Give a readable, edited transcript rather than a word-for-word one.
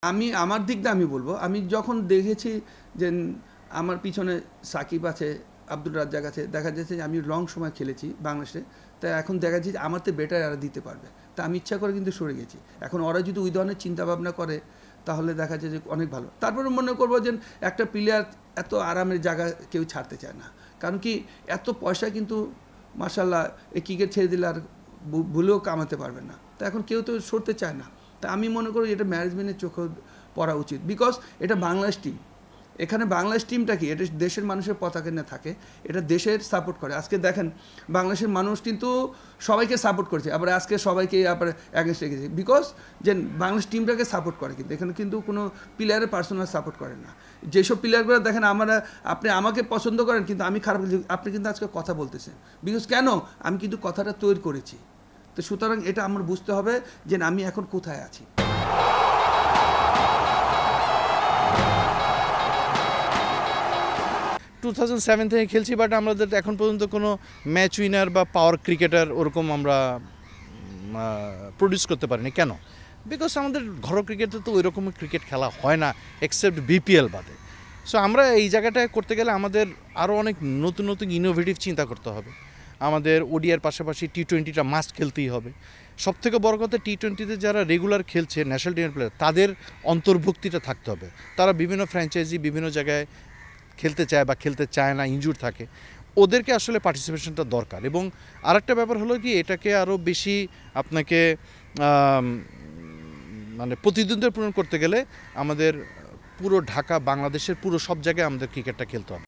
আমি আমার দিক দিয়ে আমি বলবো, আমি যখন দেখেছি যে আমার পিছনে সাকিব আছে, আব্দুল রাজ্জাক আছে, দেখা যাচ্ছে যে আমি লং সময় খেলেছি বাংলাদেশে, তাই এখন দেখা যাচ্ছে যে আমার তো বেটার এরা দিতে পারবে, তা আমি ইচ্ছা করে কিন্তু সরে গেছি। এখন ওরা যদি ওই ধরনের চিন্তাভাবনা করে তাহলে দেখা যায় যে অনেক ভালো। তারপরে মনে করবো যে একটা প্লেয়ার এত আরামের জায়গা কেউ ছাড়তে চায় না, কারণ কি এত পয়সা কিন্তু মাশাল্লাহ এই ক্রিকেট ছেড়ে দিলে আর ভুলেও কামাতে পারবে না, তা এখন কেউ তো সরতে চায় না। তা আমি মনে করি এটা ম্যানেজমেন্টের চোখে পড়া উচিত, বিকজ এটা বাংলাদেশ টিম। এখানে বাংলাদেশ টিমটা কি, এটা দেশের মানুষের পতাকা নিয়ে থাকে, এটা দেশের সাপোর্ট করে। আজকে দেখেন বাংলাদেশের মানুষ কিন্তু সবাইকে সাপোর্ট করছে, আবার আজকে সবাইকে আবার অ্যাগেন্স্ট রেখেছে, বিকজ যে বাংলাদেশ টিমটাকে সাপোর্ট করে, কিন্তু এখানে কিন্তু কোনো প্লেয়ারের পার্সোনাল সাপোর্ট করে না। যেসব প্লেয়ারগুলো দেখেন আপনি আমাকে পছন্দ করেন কিন্তু আমি খারাপ, আপনি কিন্তু আজকে কথা বলতেছেন, বিকজ কেন আমি কিন্তু কথাটা তৈরি করেছি। তো সুতরাং এটা আমার বুঝতে হবে যে আমি এখন কোথায় আছি। 2007 থেকে খেলছি, বাট আমাদের এখন পর্যন্ত কোনো ম্যাচ উইনার বা পাওয়ার ক্রিকেটার ওরকম আমরা প্রডিউস করতে পারিনি। কেন? বিকজ আমাদের ঘরোয়া ক্রিকেটে তো ওই রকম ক্রিকেট খেলা হয় না, এক্সেপ্ট বিপিএল বাদে। সো আমরা এই জায়গাটায় করতে গেলে আমাদের আরও অনেক নতুন নতুন ইনোভেটিভ চিন্তা করতে হবে। আমাদের ওডিআর পাশাপাশি টি-20টা মাস্ট খেলতেই হবে। সবথেকে বড় কথা, টি-20তে যারা রেগুলার খেলছে ন্যাশনাল টিমের প্লেয়ার, তাদের অন্তর্ভুক্তিটা থাকতে হবে। তারা বিভিন্ন ফ্র্যাঞ্চাইজি বিভিন্ন জায়গায় খেলতে চায় বা খেলতে চায় না, ইনজুর থাকে, ওদেরকে আসলে পার্টিসিপেশনটা দরকার। এবং আরেকটা ব্যাপার হলো কি, এটাকে আরও বেশি আপনাকে মানে প্রতিদ্বন্দ্বিতাপূর্ণ করতে গেলে আমাদের পুরো ঢাকা, বাংলাদেশের পুরো সব জায়গায় আমাদের ক্রিকেটটা খেলতে হবে।